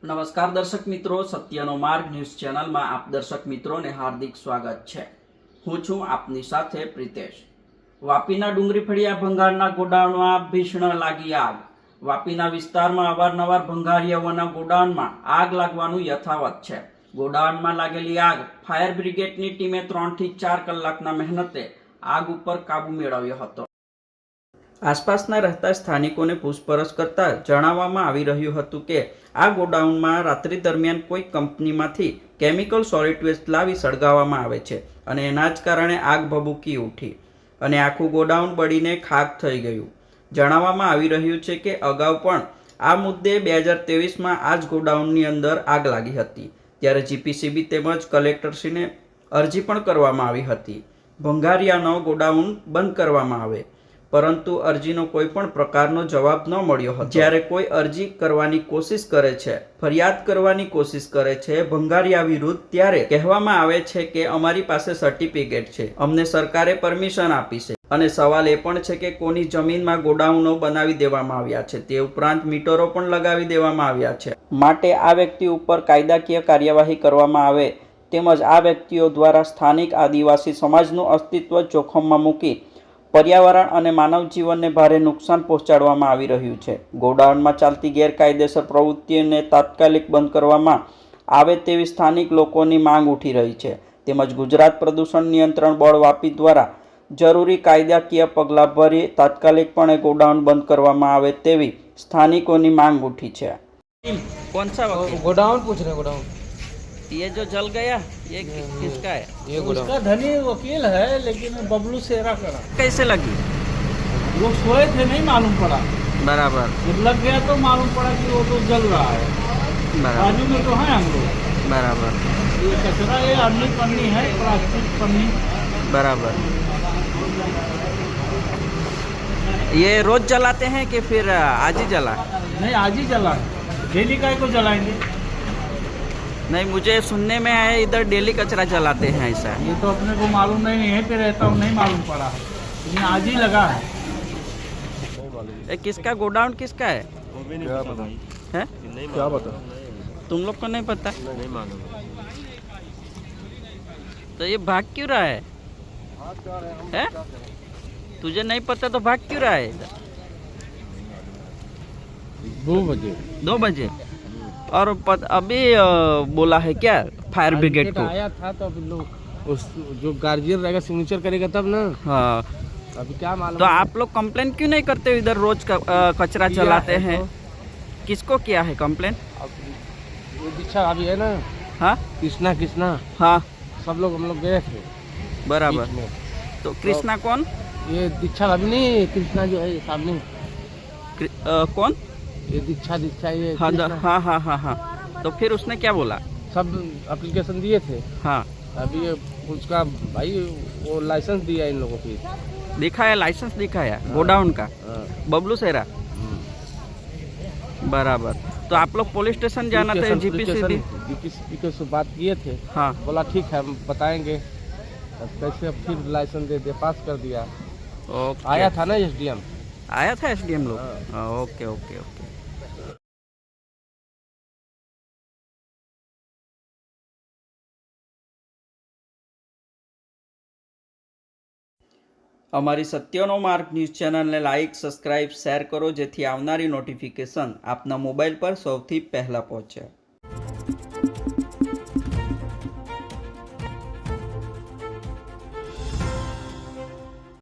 નમસ્કાર દર્શક મિત્રો, સત્યનો માર્ગ ન્યૂઝ ચેનલમાં આપ દર્શક મિત્રોને હાર્દિક સ્વાગત છે। હું છું આપની સાથે પ્રિતેશ। વાપીના ડુંગરી ફળિયા ભંગારના ગોડાઉનમાં ભીષણ લાગી આગ। વાપીના વિસ્તારમાં અવારનવાર ભંગારિયાઓના ગોડાઉનમાં આગ લાગવાનું યથાવત છે। ગોડાઉનમાં લાગેલી આગ ફાયર બ્રિગેડની ટીમે 3 થી 4 કલાકના મહેનતે આગ ઉપર કાબુ મેળવ્યો હતો। આસપાસના રહેતા સ્થાનિકોને પૂછપરછ કરતા જણાવવામાં આવી રહ્યું હતું કે આ ગોડાઉનમાં રાત્રિ દરમિયાન કોઈ કંપનીમાંથી કેમિકલ સોલિડ વેસ્ટ લાવી સળગાવવામાં આવે છે અને એના જ કારણે આગ ભભૂકી ઉઠી અને આખું ગોડાઉન બળીને ખાક થઈ ગયું। જણાવવામાં આવી રહ્યું છે કે અગાઉ પણ આ મુદ્દે 2023માં આ જ ગોડાઉનની અંદર આગ લાગી હતી, ત્યારે જીપીસીબી તેમજ કલેક્ટરશ્રીને અરજી પણ કરવામાં આવી હતી ભંગારિયાનો ગોડાઉન બંધ કરવામાં આવે, પરંતુ અરજીનો કોઈ પણ પ્રકારનો જવાબ ન મળ્યો હતો। જ્યારે કોઈ અરજી કરવાની કોશિશ કરે છે, ફરિયાદ કરવાની કોશિશ કરે છે ભંગારિયા વિરુદ્ધ, ત્યારે કહેવામાં આવે છે કે અમારી પાસે સર્ટિફિકેટ છે, અમને સરકારે પરમિશન આપી છે અને સવાલ એ પણ છે કે કોની જમીનમાં ગોડાઉનો બનાવી દેવામાં આવ્યા છે, તે ઉપરાંત મીટરો પણ લગાવી દેવામાં આવ્યા છે, માટે આ વ્યક્તિ ઉપર કાયદાકીય કાર્યવાહી કરવામાં આવે તેમજ આ વ્યક્તિઓ દ્વારા સ્થાનિક આદિવાસી સમાજનું અસ્તિત્વ જોખમમાં મૂકી पर्यावरण और मानव जीवन ने भारे नुकसान पहोंचाडवामां आवी रह्युं छे। गोडाउन में चालती गैरकायदेसर प्रवृत्ति ने तात्कालिक बंद करवामां आवे तेवी स्थानिक लोकोनी मांग उठी रही है। तेमज गुजरात प्रदूषण नियंत्रण बोर्ड वापी द्वारा जरूरी कायदाकीय पगलां भरी तात्कालिकपणे गोडाउन बंद करवामां आवे तेवी स्थानिकोनी मांग उठी है। कौन सा गोडाउन पूछ रहे हैं? गोडाउन ये जो जल गया ये किसका है? ये उसका धनी वकील है, लेकिन बबलू सेरा करा। कैसे लगी? वो सोए थे, नहीं मालूम पड़ा। बराबर। जब लग गया तो मालूम पड़ा कि वो तो जल रहा है। बाजू में तो है हम लोग। बराबर। ये कचरा, ये अन्नी पन्नी है, प्लास्टिक पन्नी। बराबर। ये रोज जलाते हैं कि फिर आज ही जला? नहीं, आज ही जला। डेली काय को जलाएंगे? नहीं, मुझे सुनने में आया इधर डेली कचरा जलाते हैं ऐसा। ये तो अपने को मालूम नहीं, यहीं पे रहता हूँ, नहीं मालूम पड़ा, लेकिन आज ही लगा है। किसका गोडाउन किसका है? क्या पता है? क्या पता? तुम लोग को नहीं पता? नहीं मालूम। तो ये भाग क्यों रहा है? है? तुझे नहीं पता तो भाग क्यों रहा है इधर? 2 बजे। 2 बजे? और अभी बोला है क्या फायर ब्रिगेड को? आया था तो अभी लोग उस जो गार्जियन रहेगा सिग्नेचर करेगा तब ना। हाँ, अभी क्या मालूम। तो आप लोग कंप्लेन क्यों नहीं करते? इधर रोज कचरा जलाते हैं तो? किसको किया है कंप्लेन? वो दीक्षा अभी है ना। हाँ, कृष्णा। हाँ, सब लोग हम लोग गए थे। बराबर। तो कृष्णा कौन? ये दीक्षा अभी नहीं, कृष्णा जो है सामने। कौन? ये दीक्षा ये हाँ कृष्णा। हाँ हाँ हाँ हाँ। तो फिर उसने क्या बोला? सब एप्लीकेशन दिए थे। हाँ, अभी ये उसका भाई वो लाइसेंस दिया इन लोगों की। दिखाया, लाइसेंस दिखाया गोडाउन का। बबलू सेरा। बराबर। तो आप लोग पुलिस स्टेशन जाना था? जीपीसी से बात किए थे। हाँ, बोला ठीक है हम बताएंगे। अब कैसे फिर लाइसेंस दे पास कर दिया। ओके। आया था ना एसडीएम? आया था एसडीएम लोग? हाँ, ओके ओके ओके। અમારી સત્યનો માર્ગ ન્યૂઝ ચેનલને લાઇક, સબસ્ક્રાઇબ, શેર કરો જેથી આવનારી નોટિફિકેશન આપના મોબાઈલ પર સૌથી પહેલાં પહોંચે।